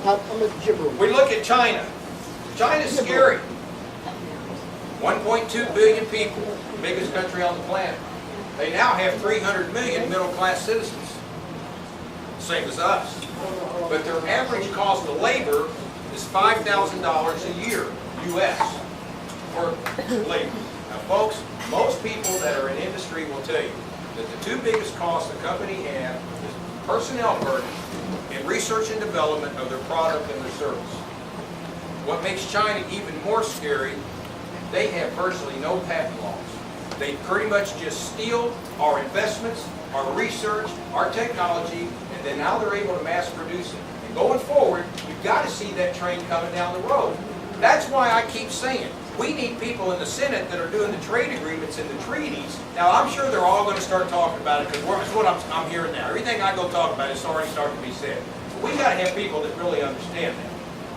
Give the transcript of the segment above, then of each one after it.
I'm at Jib Room. We look at China. China's scary. 1.2 billion people, biggest country on the planet. They now have 300 million middle-class citizens, same as us. But their average cost of labor is $5,000 a year, U.S., for labor. Now, folks, most people that are in industry will tell you that the two biggest costs the company has is personnel burden and research and development of their product and their service. What makes China even more scary, they have virtually no patent laws. They pretty much just steal our investments, our research, our technology, and then now they're able to mass produce it. And going forward, you've got to see that train coming down the road. That's why I keep saying, we need people in the Senate that are doing the trade agreements and the treaties. Now, I'm sure they're all going to start talking about it, because that's what I'm hearing now. Everything I go talk about is already starting to be said. But we got to have people that really understand that.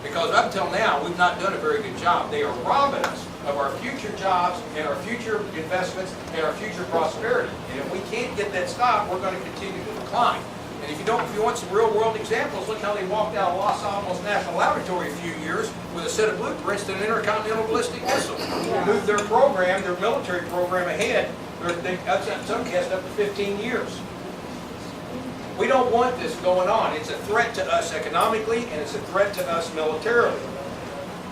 Because up till now, we've not done a very good job. They are robbing us of our future jobs and our future investments and our future prosperity. And if we can't get that stopped, we're going to continue to decline. And if you want some real-world examples, look how they walked out of Los Alamos National Laboratory a few years with a set of blueprints to an intercontinental ballistic missile. Moved their program, their military program ahead, in some cases up to 15 years. We don't want this going on. It's a threat to us economically, and it's a threat to us militarily.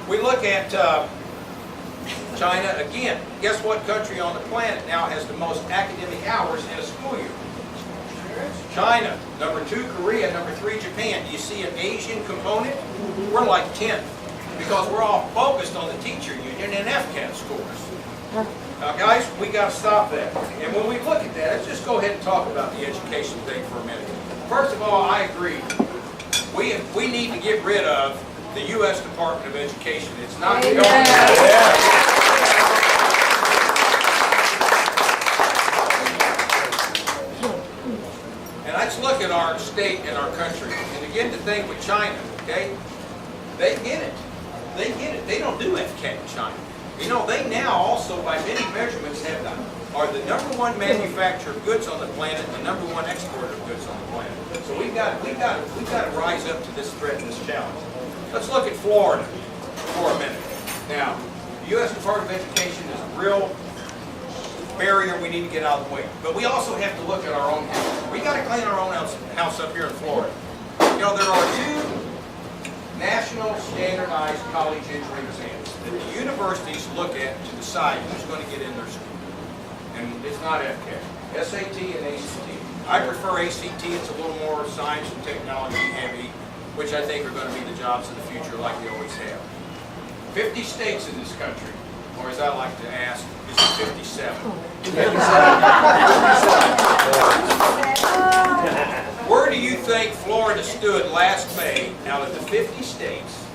We look at China again. Guess what country on the planet now has the most academic hours in a school year? China. Number 2, Korea. Number 3, Japan. Do you see an Asian component? We're like 10th because we're all focused on the teacher union and FCAT scores. Now, guys, we got to stop that. And when we look at that, let's just go ahead and talk about the education thing for a minute. First of all, I agree. We need to get rid of the U.S. Department of Education. It's not the government. And let's look at our state and our country. And again, the thing with China, okay? They get it. They get it. They don't do FCAT in China. You know, they now also, by many measurements, are the #1 manufacturer of goods on the planet, the #1 exporter of goods on the planet. So we've got to rise up to this threat and this challenge. Let's look at Florida for a minute. Now, the U.S. Department of Education is a real barrier we need to get out of the way. But we also have to look at our own house. We got to clean our own house up here in Florida. You know, there are 2 national standardized college entry exams that the universities look at to decide who's going to get in their school. And it's not FCAT. SAT and ACT. I prefer ACT. It's a little more science and technology heavy, which I think are going to be the jobs of the future like they always have. 50 states in this country, or as I like to ask, is it 57? Where do you think Florida stood last May, out of the 50 states,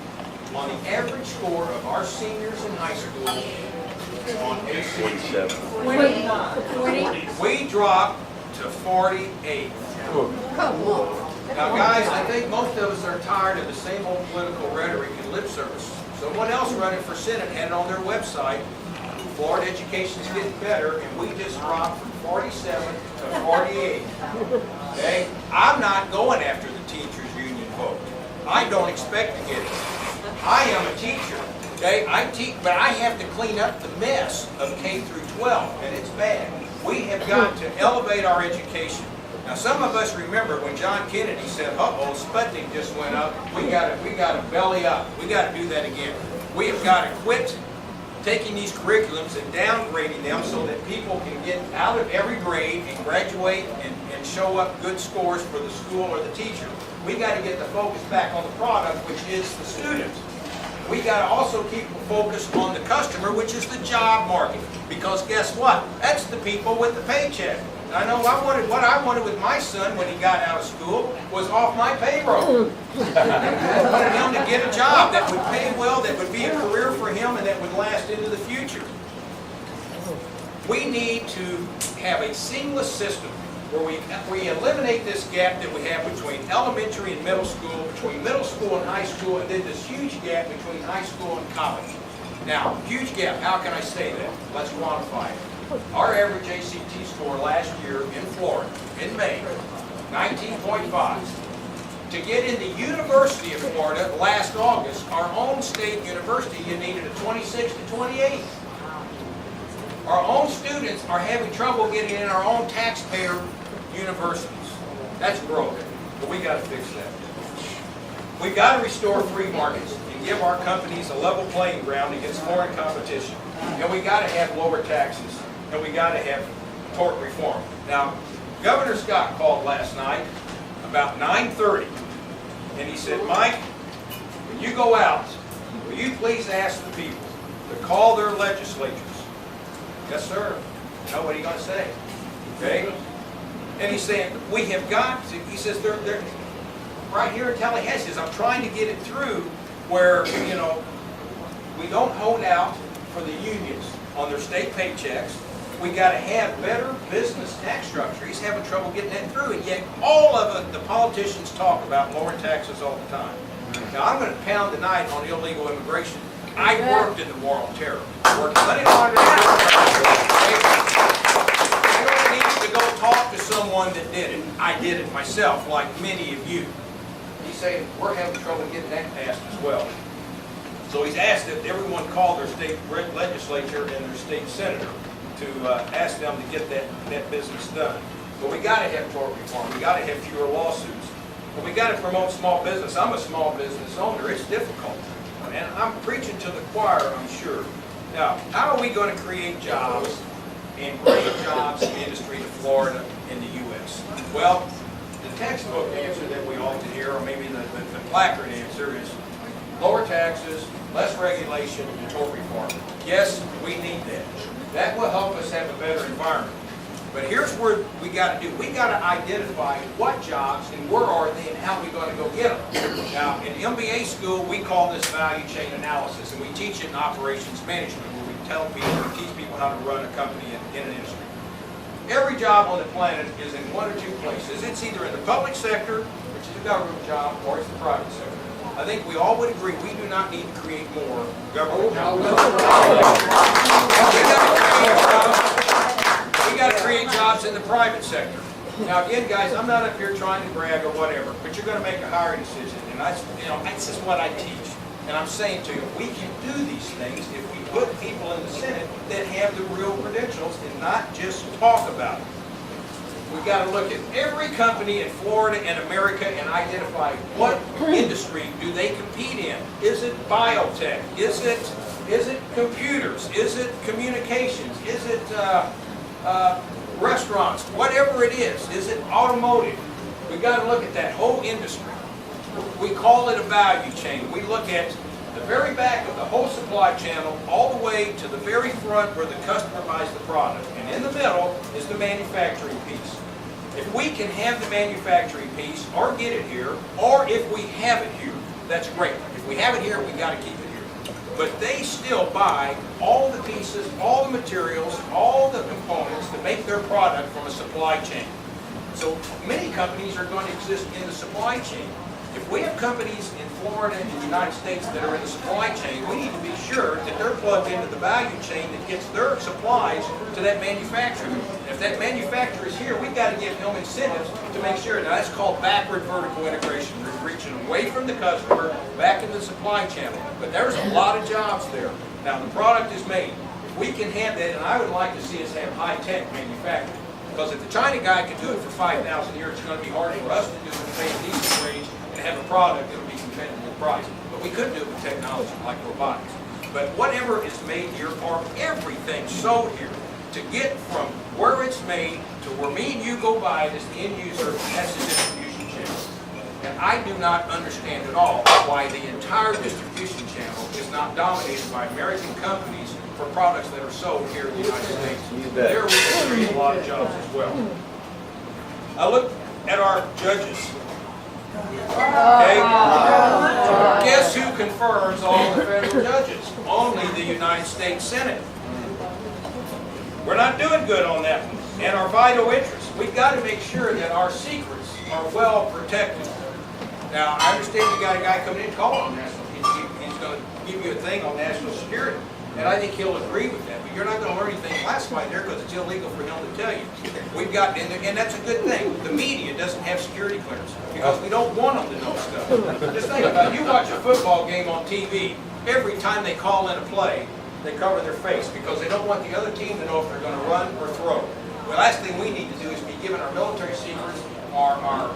on the average score of our seniors in high school on ACT? 20. We dropped to 48. Come on. Now, guys, I think most of us are tired of the same old political rhetoric and lip service. Someone else running for Senate had it on their website, Florida education's getting better, and we just dropped from 47 to 48. Okay? I'm not going after the teachers' union vote. I don't expect to get it. I am a teacher. Okay? I teach, but I have to clean up the mess of K through 12, and it's bad. We have got to elevate our education. Now, some of us remember when John Kennedy said, "Uh-oh, Sputnik just went up. We got to belly up. We got to do that again. We have got to quit taking these curriculums and downgrading them so that people can get out of every grade and graduate and show up good scores for the school or the teacher. We got to get the focus back on the product, which is the student. We got to also keep focused on the customer, which is the job market. Because guess what? That's the people with the paycheck. I know what I wanted with my son when he got out of school was off my payroll. I wanted him to get a job that would pay well, that would be a career for him, and that would last into the future. We need to have a seamless system where we eliminate this gap that we have between elementary and middle school, between middle school and high school, and then this huge gap between high school and college. Now, huge gap, how can I say that? Let's quantify it. Our average ACT score last year in Florida, in May, 19.5. To get into University of Florida last August, our own state university, you needed a 26 to 28. Our own students are having trouble getting in our own taxpayer universities. That's broken, but we got to fix that. We've got to restore free markets and give our companies a level playing ground against foreign competition. And we got to have lower taxes, and we got to have tort reform. Now, Governor Scott called last night about 9:30, and he said, Mike, when you go out, will you please ask the people to call their legislatures? Yes, sir. No, what are you going to say? Okay? And he's saying, we have got to, he says, they're right here in Tallahassee, he says, I'm trying to get it through where, you know, we don't hold out for the unions on their state paychecks. We got to have better business tax structure. He's having trouble getting that through, and yet all of the politicians talk about lowering taxes all the time. Now, I'm going to pound tonight on illegal immigration. I worked in the war on terror. I worked plenty longer than I don't need to go talk to someone that did it. I did it myself, like many of you. He's saying we're having trouble getting that passed as well. So he's asked that everyone call their state legislature and their state senator to ask them to get that business done. But we got to have tort reform. We got to have fewer lawsuits. But we got to promote small business. I'm a small business owner. It's difficult. And I'm preaching to the choir, I'm sure. Now, how are we going to create jobs and create jobs in industry to Florida and the U.S.? Well, the textbook answer that we often hear, or maybe the placard answer, is lower taxes, less regulation, and tort reform. Yes, we need that. That will help us have a better environment. But here's where we got to do. We got to identify what jobs and where are they and how we're going to go get them. Now, in MBA school, we call this value chain analysis, and we teach it in operations management, where we tell people, we teach people how to run a company in an industry. Every job on the planet is in one or two places. It's either in the public sector, which is a government job, or it's the private sector. I think we all would agree we do not need to create more government jobs. We got to create jobs in the private sector. Now again, guys, I'm not up here trying to brag or whatever, but you're going to make a hiring decision, and that's just what I teach. And I'm saying to you, we can do these things if we put people in the Senate that have the real credentials and not just talk about it. We've got to look at every company in Florida and America and identify what industry do they compete in. Is it biotech? Is it computers? Is it communications? Is it restaurants? Whatever it is it automotive? We've got to look at that whole industry. We call it a value chain. We look at the very back of the whole supply channel all the way to the very front where the customer buys the product. And in the middle is the manufacturing piece. If we can have the manufacturing piece or get it here, or if we have it here, that's great. If we have it here, we got to keep it here. But they still buy all the pieces, all the materials, all the components to make their product from a supply chain. So many companies are going to exist in the supply chain. If we have companies in Florida and the United States that are in the supply chain, we need to be sure that they're plugged into the value chain that gets their supplies to that manufacturer. And if that manufacturer is here, we've got to give them incentives to make sure. Now that's called backward vertical integration. We're reaching away from the customer back into the supply channel. But there's a lot of jobs there. Now the product is made. If we can have that, and I would like to see us have high-tech manufacturing. Because if the China guy can do it for 5,000 a year, it's going to be hard for us to do it and pay a decent wage and have a product that will be competitive price. But we could do it with technology like robotics. But whatever is made here, or everything sold here, to get from where it's made to where me and you go buy it as the end user, that's the distribution channel. And I do not understand at all why the entire distribution channel is not dominated by American companies for products that are sold here in the United States. There we can create a lot of jobs as well. I look at our judges. Okay? Guess who confirms all the federal judges? Only the United States Senate. We're not doing good on that one. And our vital interests. We've got to make sure that our secrets are well protected. Now, I understand you got a guy coming in calling on national. He's going to give you a thing on national security. And I think he'll agree with that. But you're not going to learn anything classified there because it's illegal for him to tell you. We've got, and that's a good thing. The media doesn't have security clearance because we don't want them to know stuff. Just think about it. You watch a football game on TV, every time they call in a play, they cover their face because they don't want the other team to know if they're going to run or throw. The last thing we need to do is be giving our military secrets, our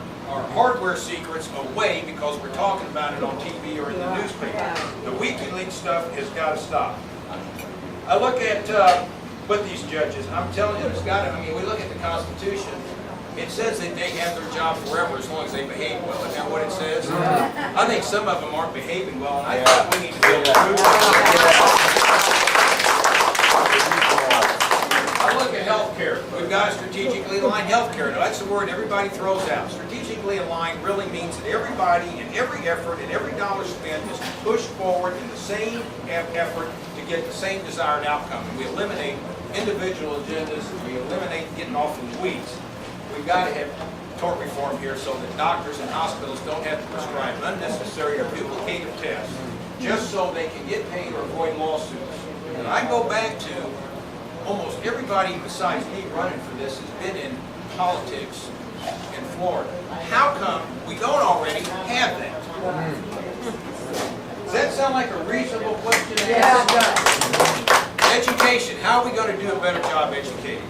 hardware secrets away because we're talking about it on TV or in the newspaper. The WikiLeaks stuff has got to stop. I look at what these judges, I'm telling you, it's got to, I mean, we look at the Constitution, it says that they have their job forever as long as they behave well. Isn't that what it says? I think some of them aren't behaving well, and I think we need to build a I look at healthcare. We've got to strategically align healthcare. Now that's the word everybody throws out. Strategically aligned really means that everybody and every effort and every dollar spent is pushed forward in the same effort to get the same desired outcome. And we eliminate individual agendas. We eliminate getting off in the weeds. We've got to have tort reform here so that doctors and hospitals don't have to prescribe unnecessary or duplicative tests just so they can get paid or avoid lawsuits. And I go back to almost everybody besides me running for this has been in politics in Florida. How come we don't already have that? Does that sound like a reasonable question to ask? Education. How are we going to do a better job educating?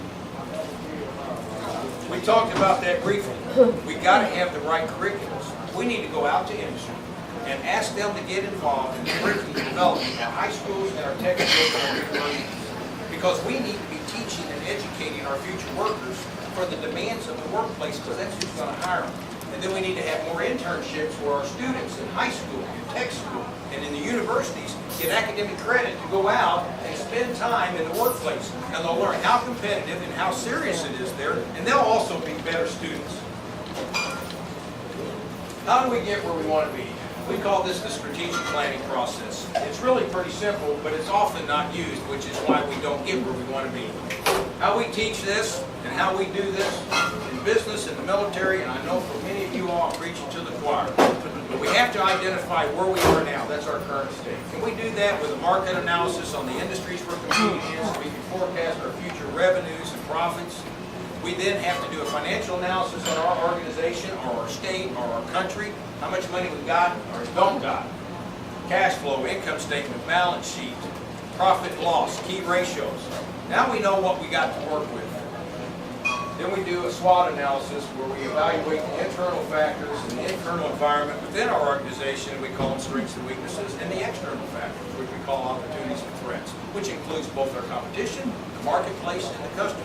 We talked about that briefly. We've got to have the right curriculums. We need to go out to industry and ask them to get involved in the curriculum development at high schools and our technical universities. Because we need to be teaching and educating our future workers for the demands of the workplace, because that's who's going to hire them. And then we need to have more internships where our students in high school, in tech school, and in the universities get academic credit to go out and spend time in the workplace. And they'll learn how competitive and how serious it is there, and they'll also be better students. How do we get where we want to be? We call this the strategic planning process. It's really pretty simple, but it's often not used, which is why we don't get where we want to be. How we teach this and how we do this in business, in the military, and I know for many of you all, I'm preaching to the choir. But we have to identify where we are now. That's our current state. Can we do that with a market analysis on the industries we're competing in so we can forecast our future revenues and profits? We then have to do a financial analysis on our organization or our state or our country, how much money we've got or don't got. Cash flow, income statement, balance sheet, profit and loss, key ratios. Now we know what we got to work with. Then we do a SWOT analysis where we evaluate the internal factors and the internal environment within our organization, and we call them strengths and weaknesses, and the external factors, which we call opportunities and threats, which includes both our competition, the marketplace, and the customers.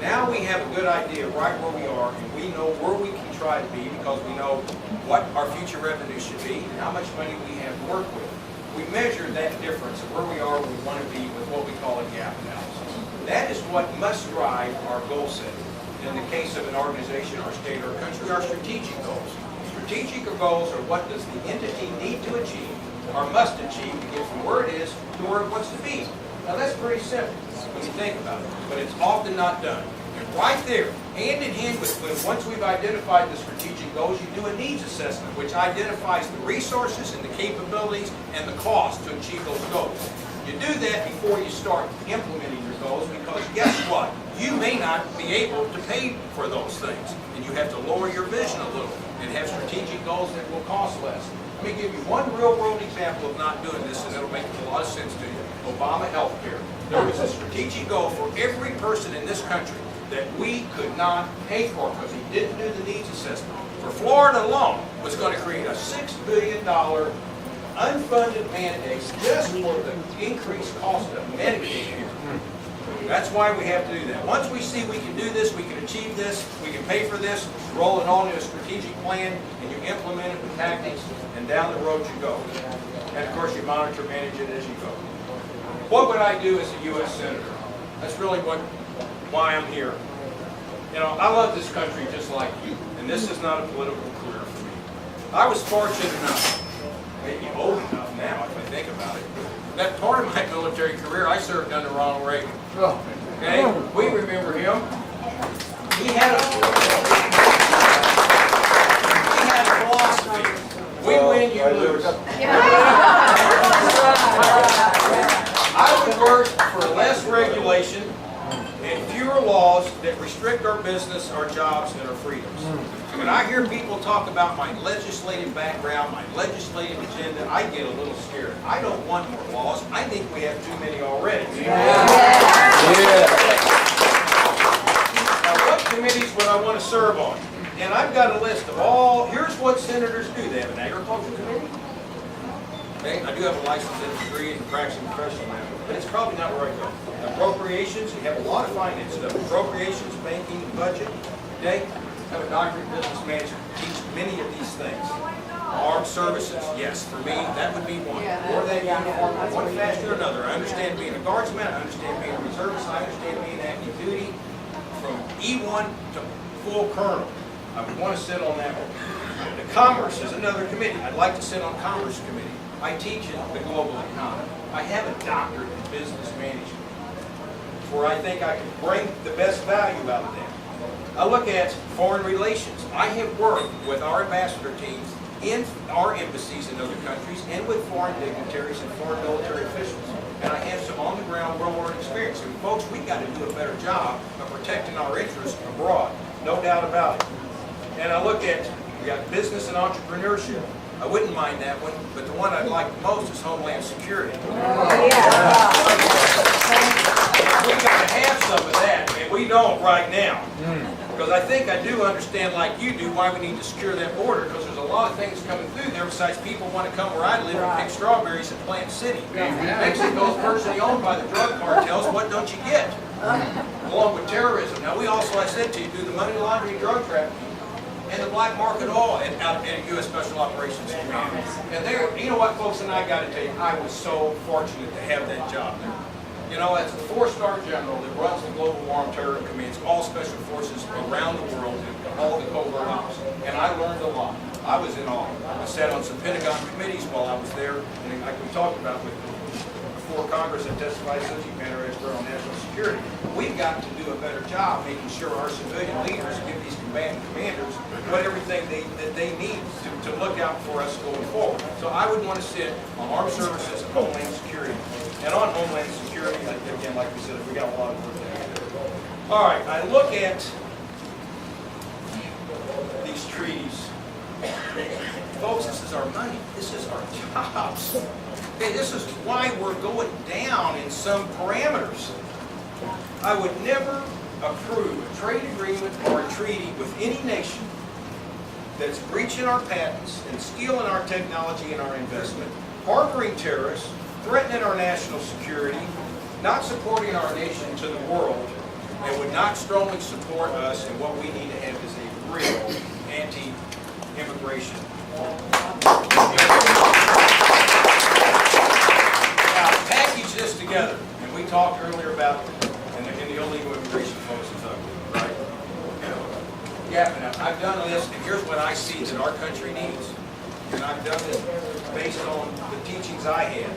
Now we have a good idea right where we are, and we know where we can try to be because we know what our future revenue should be and how much money we have to work with. We measure that difference of where we are, where we want to be with what we call a gap analysis. That is what must drive our goal setting. In the case of an organization, our state, or country, our strategic goals. Strategic goals are what does the entity need to achieve or must achieve to get from where it is to where it wants to be. Now that's pretty simple when you think about it, but it's often not done. And right there, hand in hand with once we've identified the strategic goals, you do a needs assessment, which identifies the resources and the capabilities and the cost to achieve those goals. You do that before you start implementing your goals, because guess what? You may not be able to pay for those things, and you have to lower your vision a little and have strategic goals that will cost less. Let me give you one real-world example of not doing this, and it'll make a lot of sense to you. Obama healthcare. There was a strategic goal for every person in this country that we could not pay for because he didn't do the needs assessment. For Florida alone, was going to create a $6 billion unfunded mandate just for the increased cost of Medicaid here. That's why we have to do that. Once we see we can do this, we can achieve this, we can pay for this, roll it on to a strategic plan, and you implement it with tactics, and down the road you go. And of course you monitor, manage it as you go. What would I do as a U.S. Senator? That's really why I'm here. You know, I love this country just like you, and this is not a political career for me. I was fortunate enough, maybe old enough now if I think about it, that part of my military career I served under Ronald Reagan. Okay, we remember him. He had a philosophy. We win, you lose. I would work for less regulation and fewer laws that restrict our business, our jobs, and our freedoms. When I hear people talk about my legislative background, my legislative agenda, I get a little scared. I don't want more laws. I think we have too many already. Now, what committees would I want to serve on? And I've got a list of all, here's what senators do. They have an agriculture committee. Okay, I do have a license and a degree in practicing professional matter, but it's probably not where I go. Appropriations, you have a lot of finance stuff. Appropriations, banking, budget. Okay, I have a doctorate in business management. Teach many of these things. Armed services, yes, for me, that would be one. Or that uniform, one faster than another. I understand being a guardsman, I understand being a reservist, I understand being active duty. From E1 to full colonel, I would want to sit on that one. The Commerce is another committee. I'd like to sit on Commerce Committee. I teach in the global economy. I have a doctorate in business management, where I think I can bring the best value out of that. I look at foreign relations. I have worked with our ambassador teams in our embassies in other countries and with foreign dignitaries and foreign military officials. And I have some on-the-ground real-world experience. And folks, we've got to do a better job of protecting our interests abroad. No doubt about it. And I look at, we got business and entrepreneurship. I wouldn't mind that one, but the one I'd like the most is Homeland Security. We got to have some of that, and we don't right now. Because I think I do understand, like you do, why we need to secure that border, because there's a lot of things coming through there besides people want to come where I live and pick strawberries at Plant City. Mexico's virtually owned by the drug cartels. What don't you get? Along with terrorism. Now, we also, I said to you, do the money laundering, drug trafficking, and the black market all out at U.S. Special Operations Command. And there, you know what, folks, and I got to tell you, I was so fortunate to have that job there. You know, as a four-star general that runs the Global War on Terror and commands all special forces around the world and all the covert ops. And I learned a lot. I was in awe. I sat on some Pentagon committees while I was there, and like we talked about with before Congress, I testified as subject matter expert on national security. We've got to do a better job making sure our civilian leaders give these commanders what everything that they need to look out for us going forward. So I would want to sit on armed services and Homeland Security. And on Homeland Security, again, like we said, we got a lot of work to do. All right, I look at these treaties. Folks, this is our money. This is our jobs. Okay, this is why we're going down in some parameters. I would never approve a trade agreement or a treaty with any nation that's breaching our patents and stealing our technology and our investment, harboring terrorists, threatening our national security, not supporting our nation to the world, and would not strongly support us in what we need to have is a real anti-immigration. Now, package this together, and we talked earlier about, and the illegal immigration folks is ugly, right? Yeah, and I've done this, and here's what I see that our country needs. And I've done this based on the teachings I had.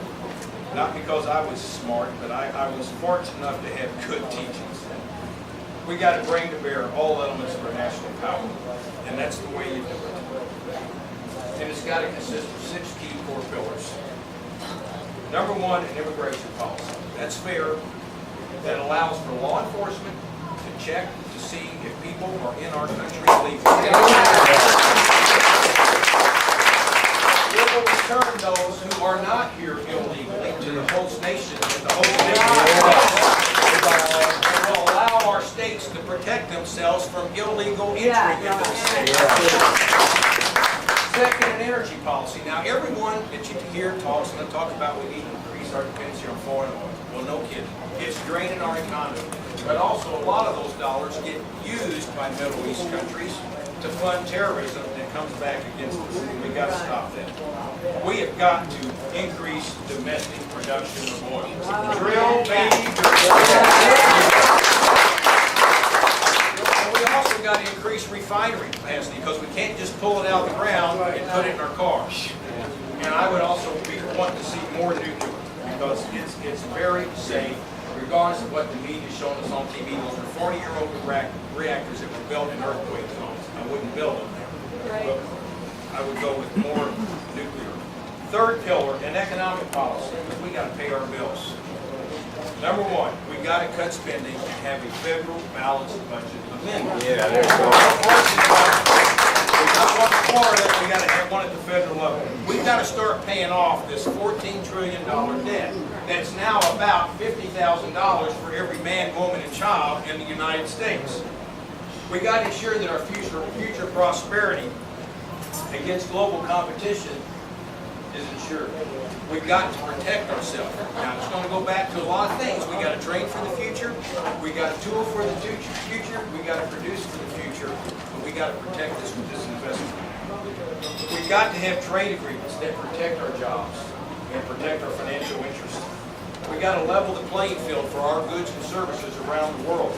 Not because I was smart, but I was fortunate enough to have good teachings. We got to bring to bear all elements of our national power, and that's the way you do it. And it's got to consist of 6 key core pillars. Number 1, an immigration policy. That's fair. That allows for law enforcement to check to see if people are in our country illegally. It will return those who are not here illegally to the host nation, and the host nation will allow our states to protect themselves from illegal entry into the state. Second, an energy policy. Now, everyone that you hear talks and talk about we need to increase our dependency on foreign oil. Well, no kidding. It's draining our economy. But also, a lot of those dollars get used by Middle East countries to fund terrorism that comes back against us. We've got to stop that. We have got to increase domestic production of oil. Drill, baby, drill. And we also got to increase refinery capacity because we can't just pull it out of the ground and put it in our cars. And I would also want to see more nuclear because it's very safe, regardless of what the media is showing us on TV. Those are 40-year-old reactors that were built in earthquake zones. I wouldn't build them there. But I would go with more nuclear. Third pillar, an economic policy. We got to pay our bills. Number one, we got to cut spending and have a federal balanced budget amendment. Yeah, there you go. We got one in Florida, we got to have one at the federal level. We've got to start paying off this $14 trillion debt. That's now about $50,000 for every man, woman, and child in the United States. We got to ensure that our future prosperity against global competition is ensured. We've got to protect ourselves. Now, it's going to go back to a lot of things. We got to train for the future. We got a tool for the future. We got to produce for the future. But we got to protect this with this investment. We've got to have trade agreements that protect our jobs and protect our financial interests. We got to level the playing field for our goods and services around the world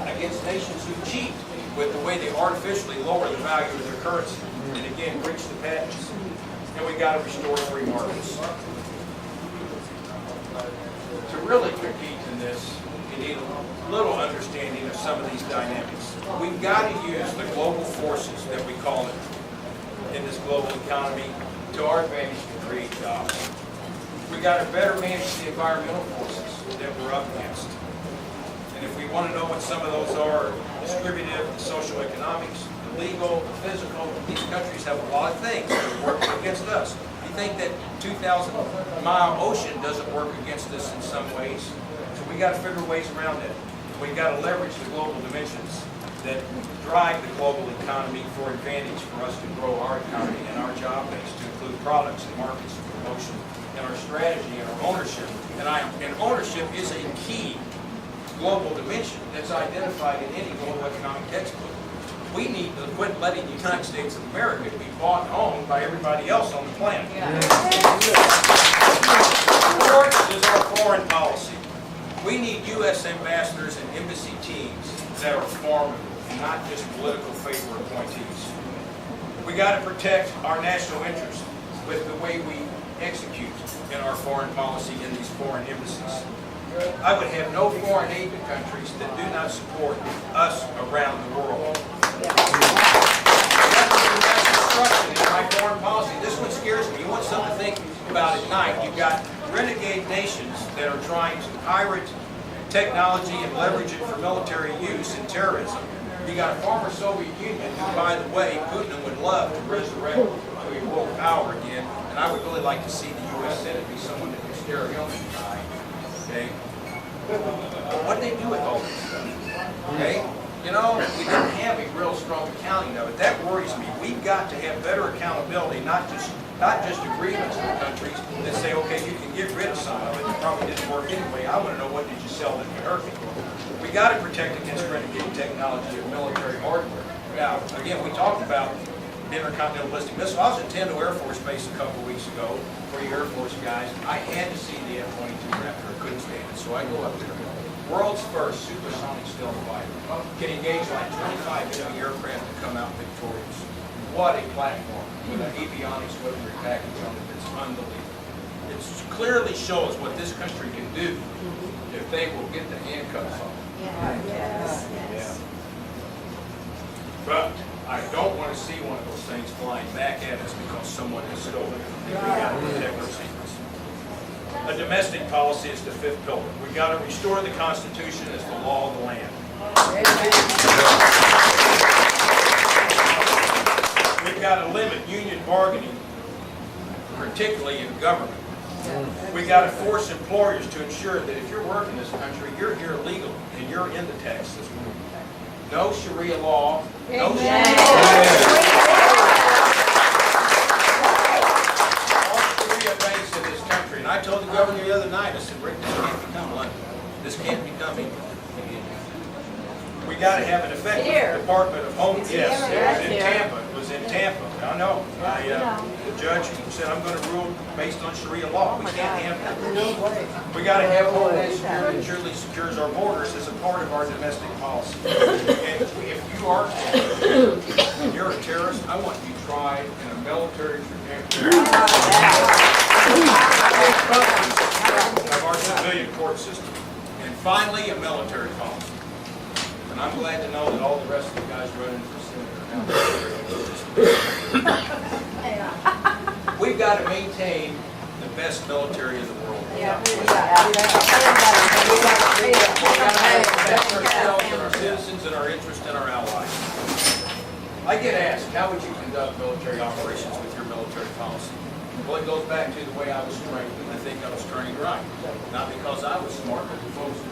against nations who cheat with the way they artificially lower the value of their currency and again breach the patents. And we got to restore free markets. To really compete in this, you need a little understanding of some of these dynamics. We've got to use the global forces that we call it in this global economy to our advantage to create jobs. We got to better manage the environmental forces that we're up against. And if we want to know what some of those are, distributive, social economics, the legal, the physical, these countries have a lot of things that are working against us. You think that 2,000-mile ocean doesn't work against us in some ways? So we got to figure ways around that. We got to leverage the global dimensions that drive the global economy for advantage for us to grow our economy and our job base to include products and markets and promotion and our strategy and our ownership. And ownership is a key global dimension that's identified in any global economic textbook. We need to quit letting the United States of America be bought and owned by everybody else on the planet. Fourth is our foreign policy. We need U.S. ambassadors and embassy teams that are formidable and not just political favor appointees. We got to protect our national interest with the way we execute in our foreign policy in these foreign embassies. I would have no foreign aid to countries that do not support us around the world. That's instruction in my foreign policy. This one scares me. You want something to think about at night. You've got renegade nations that are trying to pirate technology and leverage it for military use and terrorism. You got a former Soviet Union who, by the way, Putin would love to resurrect to a world power again. And I would really like to see the U.S. Senate be someone that can stare a young guy. Okay? What do they do with all this stuff? Okay? You know, we didn't have a real strong accounting of it. That worries me. We've got to have better accountability, not just agreements with countries that say, okay, you can get rid of some of it. It probably didn't work anyway. I want to know, what did you sell that could hurt me? We got to protect against renegade technology of military hardware. Now, again, we talked about intercontinental ballistic missile. I was at Tendo Air Force Base a couple of weeks ago for you Air Force guys. I had to see the F-22 Raptor. I couldn't stand it, so I go up there. World's first supersonic stealth fighter. Can engage like 25 enemy aircraft to come out victorious. What a platform with an avionics weaponry package on it that's unbelievable. It clearly shows what this country can do if they will get the handcuffs off. Yes. Yeah. But I don't want to see one of those things flying back at us because someone has stolen it. We got to protect our secrets. A domestic policy is the fifth pillar. We got to restore the Constitution as the law of the land. We've got to limit union bargaining, particularly in government. We got to force employers to ensure that if you're working in this country, you're here legally and you're in the tax system. No Sharia law. No Sharia law. All Sharia based in this country. And I told the governor the other night, I said, Rick, this can't become London. This can't become England. We got to have an effective Department of Home. Yes, it was in Tampa. It was in Tampa. I know. The judge said, I'm going to rule based on Sharia law. We can't have that. We got to have Homeland Security that surely secures our borders as a part of our domestic policy. And if you are and you're a terrorist, I want you tried in a military trajectory of our civilian court system. And finally, a military policy. And I'm glad to know that all the rest of the guys running for senator now. We've got to maintain the best military in the world. Yeah. We gotta protect ourselves and our citizens and our interests and our allies. I get asked, how would you conduct military operations with your military policy? Well, it goes back to the way I was trained, and I think I was trained right. Not because I was smart, but the folks who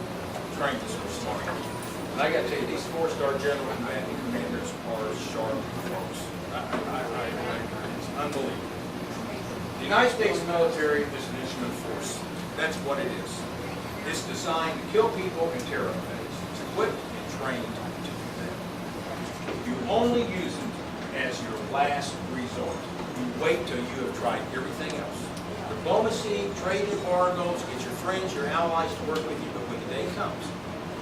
trained us were smart. And I gotta tell you, these four-star general commanding commanders are sharp folks. It's unbelievable. The United States military is an instrument of force. That's what it is. It's designed to kill people and tear up things. It's equipped and trained to do that. You only use it as your last resort. You wait till you have tried everything else. Diplomacy, trade embargoes, get your friends, your allies to work with you, but when the day comes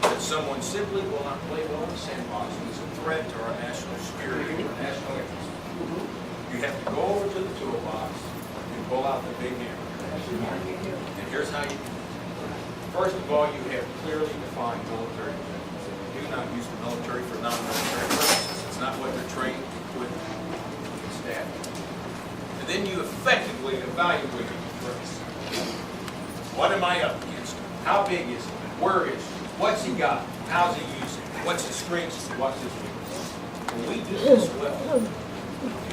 that someone simply will not play well in the sandbox and is a threat to our national security or national interest, you have to go over to the toolbox and pull out the big hammer. And here's how you do it. First of all, you have clearly defined military objectives. Do not use the military for non-military purposes. It's not what they're trained, equipped, and staffed. And then you effectively evaluate the threats. What am I up against? How big is it? Where is it? What's he got? How's he using it? What's his strengths? What's his weaknesses? And we do this well.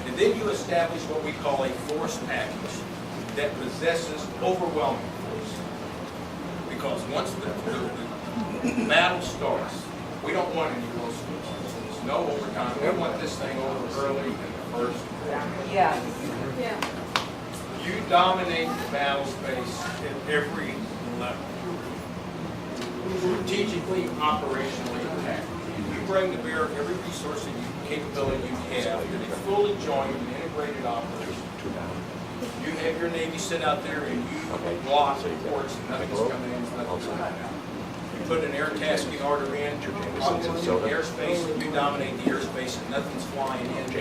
And then you establish what we call a force package that possesses overwhelming force. Because once the battle starts, we don't want any close calls. No overtime. We want this thing over early in the first quarter. Yeah. You dominate the battle space at every level. Strategically, operationally, tactically. You bring to bear every resource and capability you have in a fully joined and integrated operation. You have your Navy sit out there and you block reports and nothing's coming in, nothing's coming out. You put an air tasking order in, you airspace, and you dominate the airspace and nothing's flying in. You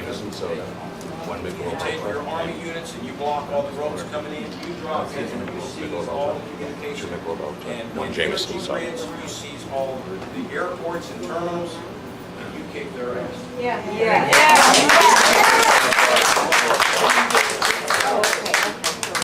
take your Army units and you block all the roads coming in, you drop in and you seize all the communication. And when you seize all the airports and terminals, and you kick their ass. Yeah.